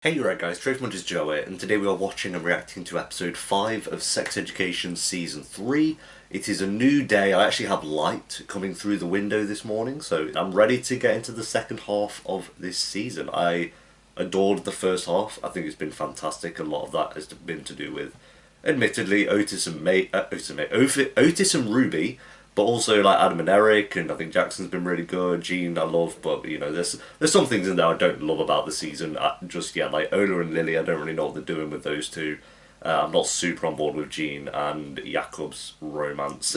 Hey, you right guys, Tracemunch Joe here, and today we are watching and reacting to episode 5 of Sex Education Season 3. It is a new day. I actually have light coming through the window this morning, so I'm ready to get into the second half of this season. I adored the first half. I think it's been fantastic. A lot of that has been to do with, admittedly, Otis and Ruby, but also like Adam and Eric, and I think Jackson's been really good. Jean I love, but you know, there's some things in there I don't love about the season just yet. Like Ola and Lily, I don't really know what they're doing with those two. I'm not super on board with Jean and Jakob's romance,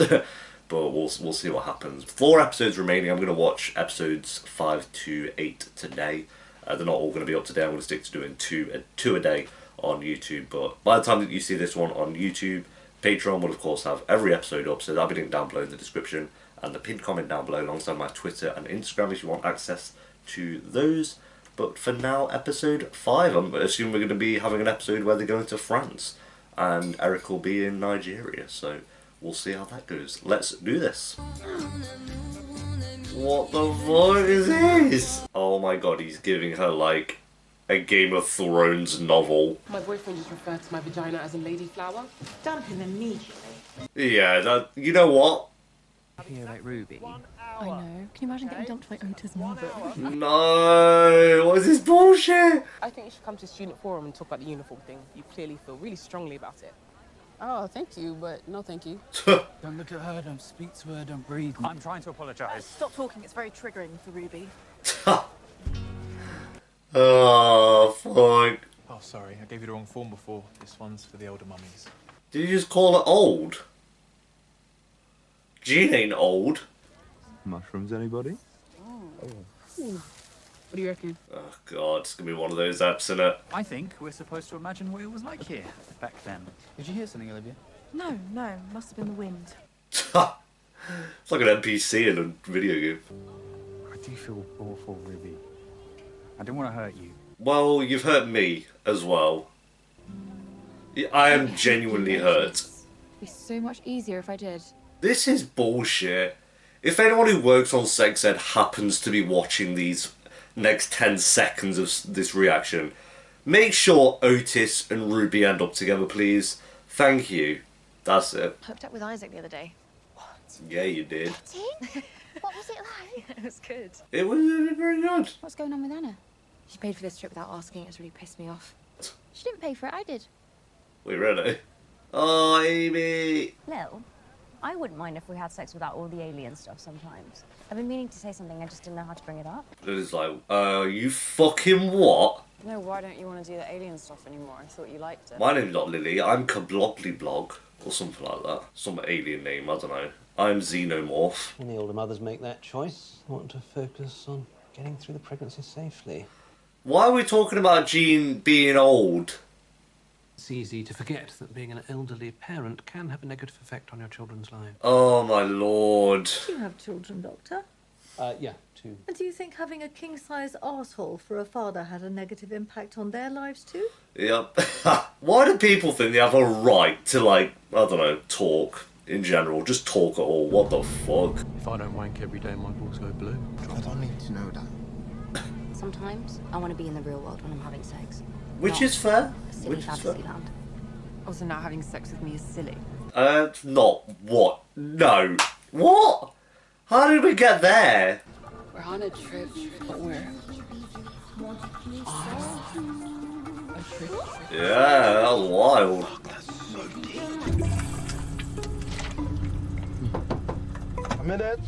but we'll see what happens. 4 episodes remaining. I'm going to watch episodes 5 to 8 today. They're not all going to be up today. I'm going to stick to doing two a day on YouTube. But by the time that you see this one on YouTube, Patreon will of course have every episode up, so that'll be linked down below in the description and the pinned comment down below alongside my Twitter and Instagram if you want access to those. But for now, episode 5, I'm assuming we're going to be having an episode where they're going to France and Eric will be in Nigeria, so we'll see how that goes. Let's do this. What the fuck is this? Oh my god, he's giving her like a Game of Thrones novel. My boyfriend just referred to my vagina as a lady flower. Dump him immediately. Yeah, that, you know what? Here, like Ruby. I know. Can you imagine getting dumped by Otis mother? No, what is this bullshit? I think you should come to student forum and talk about the uniform thing. You clearly feel really strongly about it. Oh, thank you, but no thank you. Don't look at her, don't speak to her, don't breathe. I'm trying to apologise. Stop talking, it's very triggering for Ruby. Oh, fuck. Oh, sorry, I gave you the wrong form before. This one's for the older mummies. Did you just call it old? Jean ain't old. Mushrooms, anybody? What do you reckon? Oh god, it's gonna be one of those apps, innit? I think we're supposed to imagine what it was like here, back then. Did you hear something, Olivia? No, must have been the wind. It's like an NPC in a video game. I do feel awful, Ruby. I don't want to hurt you. Well, you've hurt me as well. I am genuinely hurt. It'd be so much easier if I did. This is bullshit. If anyone who works on sex ed happens to be watching these next 10 seconds of this reaction, make sure Otis and Ruby end up together, please. Thank you. That's it. Hooked up with Isaac the other day. Yeah, you did. What was it like? It was good. It was very good. What's going on with Anna? She paid for this trip without asking. It's really pissed me off. She didn't pay for it, I did. Wait, really? Oh, Amy. Lil, I wouldn't mind if we had sex without all the alien stuff sometimes. I've been meaning to say something, I just didn't know how to bring it up. It's like, you fucking what? No, why don't you want to do the alien stuff anymore? I thought you liked it. My name's not Lily, I'm Kablogly or something like that. Some alien name, I don't know. I'm Xenomorph. And the older mothers make that choice. I want to focus on getting through the pregnancy safely. Why are we talking about Jean being old? It's easy to forget that being an elderly parent can have a negative effect on your children's lives. Oh my lord. Do you have children, Doctor? Yeah, 2. And do you think having a king-size arsehole for a father had a negative impact on their lives too? Yep. Why do people think they have a right to, like, I don't know, talk in general? Just talk at all. What the fuck? If I don't wank every day, my balls go blue. I don't need to know that. Sometimes I want to be in the real world when I'm having sex. Which is fair. A silly Which is fantasy fair. land. Also, not having sex with me is silly. Not what? No. What? How did we get there? We're on a trip, but we're on a trip. Yeah, that was wild. A minute.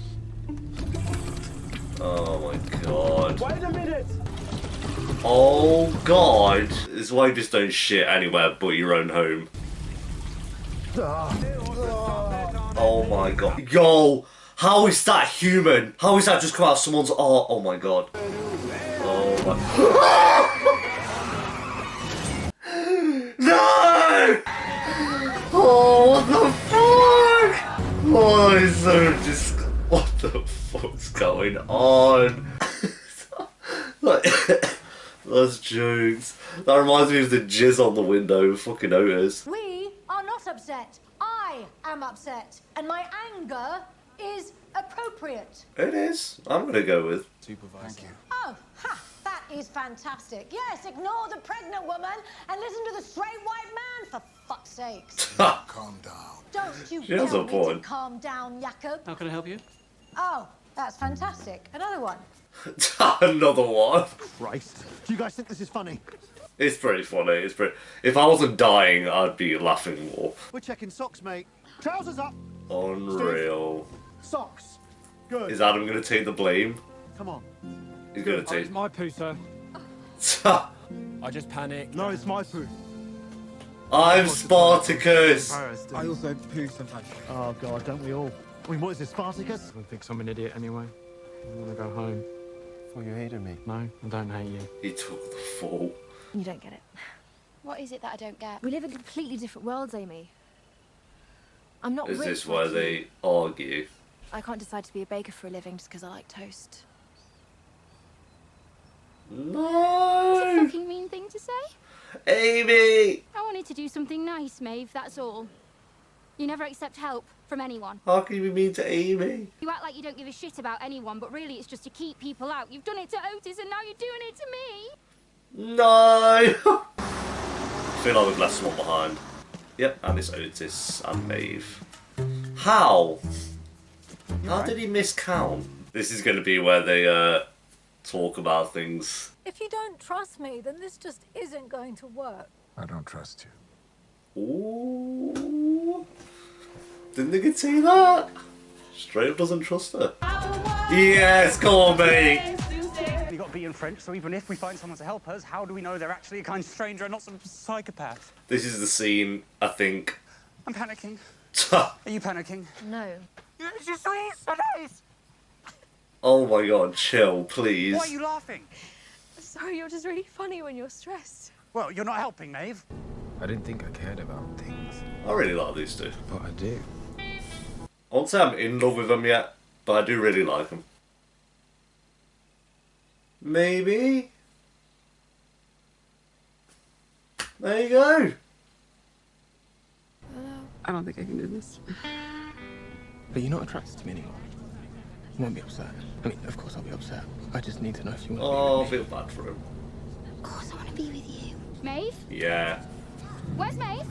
Oh my god. Wait a minute. Oh god. This is why you just don't shit anywhere but your own home. Oh my god. Yo! How is that human? How is that just come out of someone's art? Oh my god. Oh my... No! Oh, what the fuck? Oh, it's so what the fuck's going on? Like, that's jokes. That reminds me of the jizz on the window, fucking Otis. We are not upset. I am upset. And my anger is appropriate. It is. I'm gonna go with. Supervisor. Oh, ha! That is fantastic. Yes, ignore the pregnant woman and listen to the straight white man, for fuck's sakes. Calm down. Don't you She has tell a me point. to calm down, Jakob. How can I help you? Oh, that's fantastic. Another one. Another one. Christ. Do you guys think this is funny? It's pretty funny. It's pretty. If I wasn't dying, I'd be laughing more. We're checking socks, mate. Trousers up. Unreal. Socks. Good. Is Adam gonna take the blame? Come on. He's gonna take. my poo, sir. I just panicked. No, it's my poo. I'm Spartacus. I also poo sometimes. Oh, God, don't we all? I mean, what is this, Spartacus? I think I'm an idiot anyway. I want to go home. Thought you hated me. No, I don't hate you. He took the fall. You don't get it. What is it that I don't get? We live in completely different worlds, Amy. I'm not Is rich this like where you. they argue? I can't decide to be a baker for a living just because I like toast. It's a No, fucking mean thing to say. Amy. I wanted to do something nice, Maeve, that's all. You never accept help from anyone. How can you be mean to Amy? You act like you don't give a shit about anyone, but really it's just to keep people out. You've done it to Otis and now you're doing it to me. No. I feel like we've left someone behind. Yep, and it's Otis and Maeve. How? How did he miscount? This is going to be where they talk about things. If you don't trust me, then this just isn't going to work. I don't trust you. Ooh. Didn't they get see that? Straight up doesn't trust her. Yes, come on, mate. We've got to be in French, so even if we find someone to help us, how do we know they're actually a kind stranger and not some psychopath? This is the scene, I think. I'm panicking. Are you panicking? No. Oh my god, chill, please. Why are you laughing? Sorry, you're just really funny when you're stressed. Well, you're not helping, Maeve. I didn't think I cared about things, I really like these two. but I do. I won't say I'm in love with them yet, but I do really like them. Maybe? There you go. I don't think I can do this. But you're not attracted to me anymore. You won't be upset. I mean, of course I'll be upset. I just need to know if you want Oh, I to be with feel bad for him. Of course I want to be with you. Maeve? Yeah. Where's Maeve?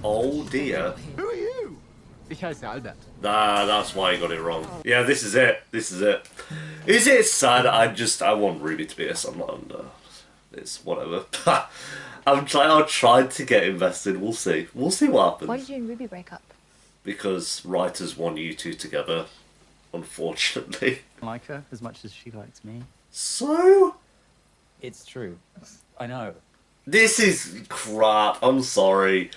Oh dear. Who are you? Ich heiße Albert. Nah, that's why you got it wrong. Yeah, this is it. This is it. Is it sad? I want Ruby to be a Sunland. It's whatever. I'll try to get invested. We'll see. We'll see what happens. Why did you and Ruby break up? Because writers want you two together, unfortunately. I like her as much as she likes me. So? It's true. I know. This is crap. I'm sorry.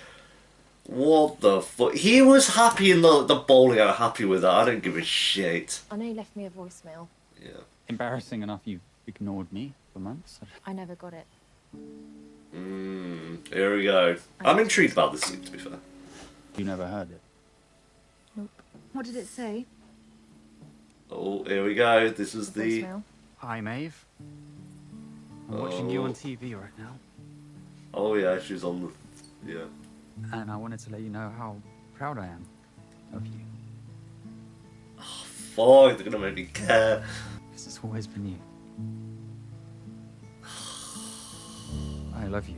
What the fuck? He was happy in the bowling. I'm happy with that. I don't give a shit. I know you left me a voicemail. Yeah. Embarrassing enough you've ignored me for months. I never got it. Here we go. I'm intrigued about this scene, to be fair. You never heard it. Nope. What did it say? Oh, here we go. This is the... Voicemail. Hi, Maeve. I'm watching you on TV right now. Oh yeah, she's on the... Yeah. And I wanted to let you know how proud I am of you. Fuck, they're gonna make me care. This has always been you. I love you.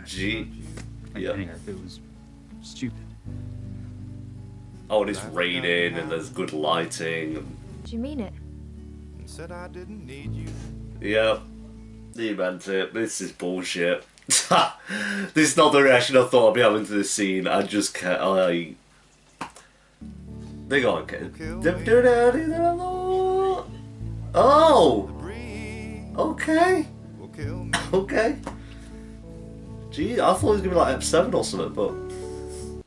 G. Yeah. Anyway, it was stupid. Oh, and it's raining and there's good lighting. Do you mean it? Said I didn't need you. Yeah. He meant it. This is bullshit. This is not the reaction I thought I'd be having to this scene. I just can't. They got okay. Oh! Okay. Okay. Gee, I thought it was gonna be like episode 7 or something, but.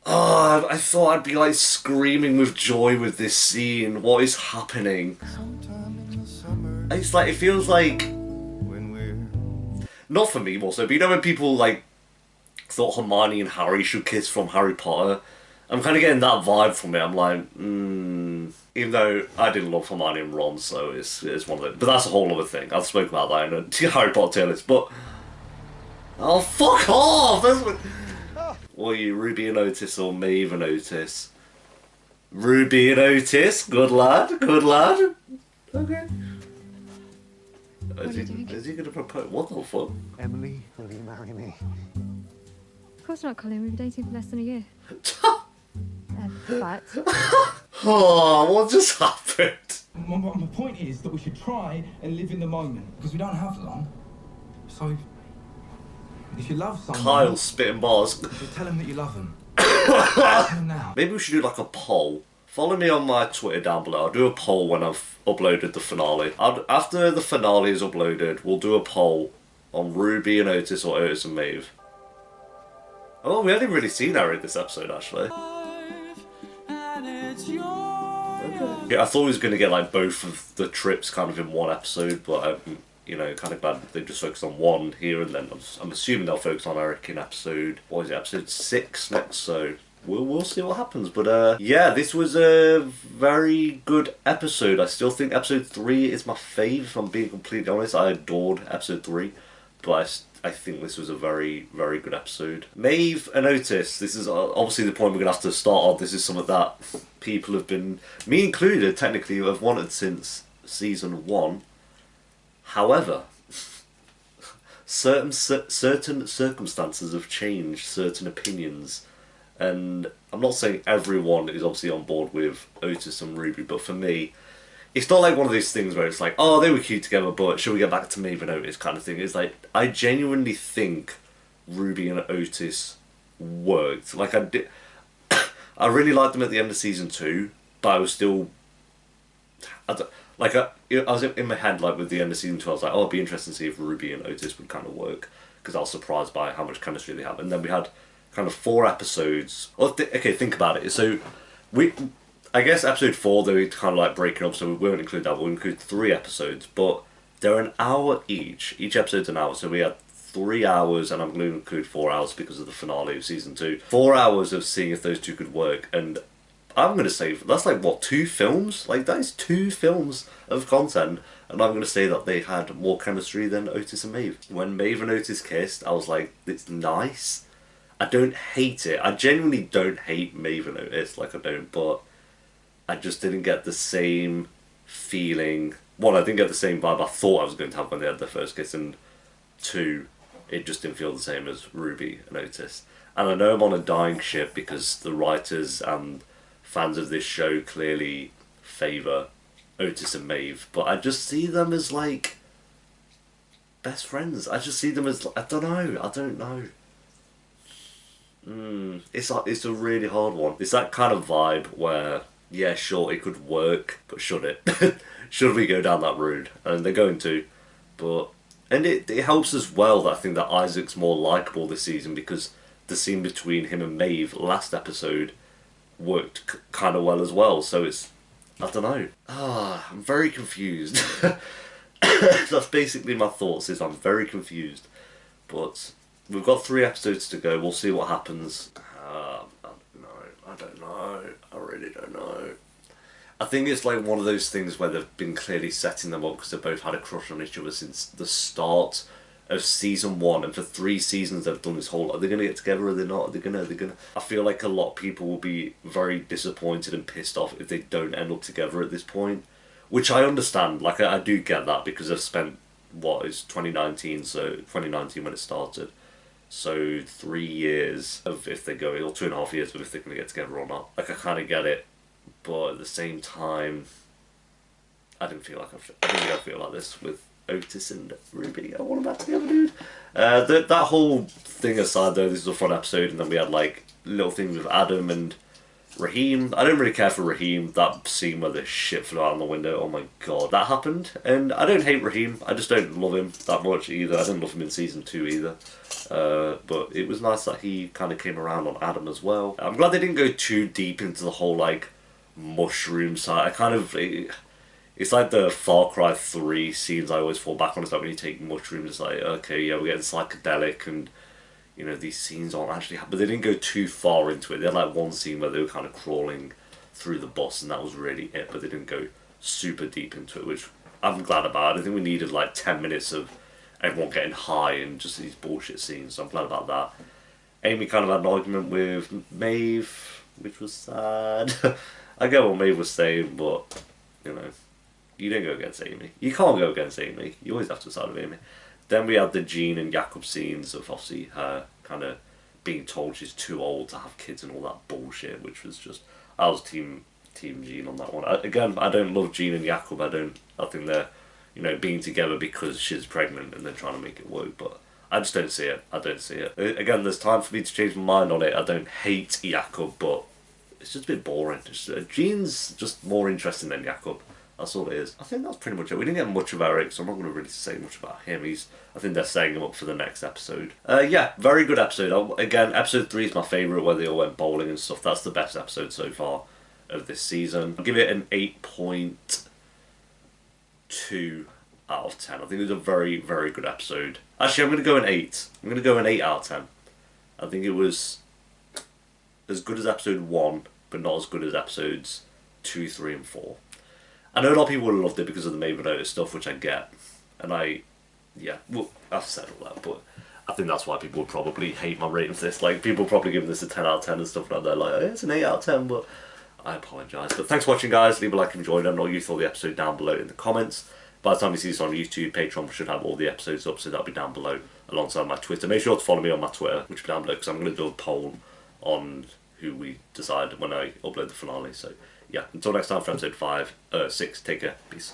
Oh, I thought I'd be like screaming with joy with this scene. What is happening? It's like, it feels like. Not for me, more so, but you know when people like thought Hermione and Harry should kiss from Harry Potter? I'm kind of getting that vibe from it. I'm like, even though I didn't love Hermione and Ron, so it's one of them. But that's a whole other thing. I've spoken about that in a Harry Potter tier list, but. Oh, fuck off! That's what. What are you, Ruby and Otis or Maeve and Otis? Ruby and Otis, good lad, good lad. Okay. Is he gonna propose? What the fuck? Emily, will you marry me? Of course not, Colin. We've been dating for less than a year. But Oh, what just happened? My point is that we should try and live in the moment because we don't have long. So, if you love someone, Kyle spitting bars. you tell them that you love them. Tell them now. Maybe we should do like a poll. Follow me on my Twitter down below. I'll do a poll when I've uploaded the finale. After the finale is uploaded, we'll do a poll on Ruby and Otis or Otis and Maeve. Oh, we hadn't really seen Harry this episode, actually. Yeah, I thought we was going to get like both of the trips kind of in one episode, but I'm, you know, kind of glad they just focused on one here and then. I'm assuming they'll focus on Eric in episode 6 next, so we'll see what happens. But yeah, this was a very good episode. I still think episode 3 is my fave, if I'm being completely honest. I adored episode 3, but I think this was a very, very good episode. Maeve and Otis, this is obviously the point we're going to have to start on. This is something that people have been, me included, technically, have wanted since season 1. However, certain circumstances have changed certain opinions. And I'm not saying everyone is obviously on board with Otis and Ruby, but for me, it's not like one of those things where it's like, oh, they were cute together, but should we get back to Maeve and Otis kind of thing. It's like, I genuinely think Ruby and Otis worked. Like, I really liked them at the end of season 2, but I was still, I was in my head, like, with the end of season 2, I was like, oh, it'd be interesting to see if Ruby and Otis would kind of work, because I was surprised by how much chemistry they have. And then we had kind of 4 episodes. Well, okay, think about it. So, I guess episode 4, they were kind of like breaking up, so we won't include that. We'll include 3 episodes, but they're an hour each. Each episode's an hour, so we had 3 hours, and I'm going to include 4 hours because of the finale of season 2. 4 hours of seeing if those two could work, and I'm going to say that's like, what, 2 films? Like, that is 2 films of content, and I'm going to say that they had more chemistry than Otis and Maeve. When Maeve and Otis kissed, I was like, it's nice. I don't hate it. I genuinely don't hate Maeve and Otis, like I don't, but I just didn't get the same feeling. 1, I didn't get the same vibe I thought I was going to have when they had their first kiss, and 2, it just didn't feel the same as Ruby and Otis. And I know I'm on a dying ship because the writers and fans of this show clearly favour Otis and Maeve, but I just see them as like best friends. I just see them as, I don't know. It's a really hard one. It's that kind of vibe where, yeah, sure, it could work, but should it? Should we go down that road? And they're going to, but... And it helps as well that I think that Isaac's more likeable this season, because the scene between him and Maeve last episode worked kind of well as well, so it's... I don't know. I'm very confused. That's basically my thoughts, is I'm very confused. But we've got 3 episodes to go, we'll see what happens. I don't know. I really don't know. I think it's like one of those things where they've been clearly setting them up because they've both had a crush on each other since the start of season 1, and for 3 seasons they've done this whole, are they going to get together, are they not, are they going to... I feel like a lot of people will be very disappointed and pissed off if they don't end up together at this point, which I understand. Like, I do get that, because they've spent, what is 2019, so 2019 when it started. So 3 years of if they go, or 2.5 years of if they're going to get together or not. Like, I kind of get it, but at the same time, I didn't feel like I think I feel like this with Otis and Ruby. I want them back together, dude. That whole thing aside, though, this was a fun episode, and then we had like little things with Adam and Raheem. I don't really care for Raheem. That scene where the shit flew out on the window, oh my god, that happened. And I don't hate Raheem, I just don't love him that much either. I didn't love him in season 2 either. But it was nice that he kind of came around on Adam as well. I'm glad they didn't go too deep into the whole like mushroom side. It's like the Far Cry 3 scenes I always fall back on. It's like when you take mushrooms, it's like, okay, yeah, we're getting psychedelic, and you know, these scenes aren't actually happening. But they didn't go too far into it. They had like one scene where they were kind of crawling through the bus, and that was really it. But they didn't go super deep into it, which I'm glad about. I think we needed like 10 minutes of everyone getting high and just these bullshit scenes, so I'm glad about that. Amy kind of had an argument with Maeve, which was sad. I get what Maeve was saying, but, you know, You didn't go against Amy. You can't go against Amy. You always have to side with Amy. Then we had the Jean and Jakob scenes of obviously her kind of being told she's too old to have kids and all that bullshit, which was just... I was team Jean on that one. Again, I don't love Jean and Jakob. I think they're, you know, being together because she's pregnant and they're trying to make it work, but I just don't see it. I don't see it. Again, there's time for me to change my mind on it. I don't hate Jakob, but it's just a bit boring. Jean's just more interesting than Jakob. That's all it is. I think that's pretty much it. We didn't get much of Eric, so I'm not going to really say much about him. I think they're setting him up for the next episode. Yeah, very good episode. Again, episode 3 is my favourite, where they all went bowling and stuff. That's the best episode so far of this season. I'll give it an 8.2 out of 10. I think it was a very, very good episode. Actually, I'm going to go an 8. I'm going to go an 8 out of 10. I think it was as good as episode 1, but not as good as episodes 2, 3 and 4. I know a lot of people loved it because of the Maeve and Otis stuff, which I get. And I've said all that, but I think that's why people would probably hate my rating for this. Like, people probably give this a 10 out of 10 and stuff like that. Like, oh, it's an 8 out of 10, but I apologise. But thanks for watching, guys. Leave a like if you enjoyed. I know you thought the episode down below in the comments. By the time you see this on YouTube, Patreon should have all the episodes up, so that'll be down below alongside my Twitter. Make sure to follow me on my Twitter, which will be down below, because I'm going to do a poll on who we decide when I upload the finale. So, yeah, until next time for episode 6, take care. Peace.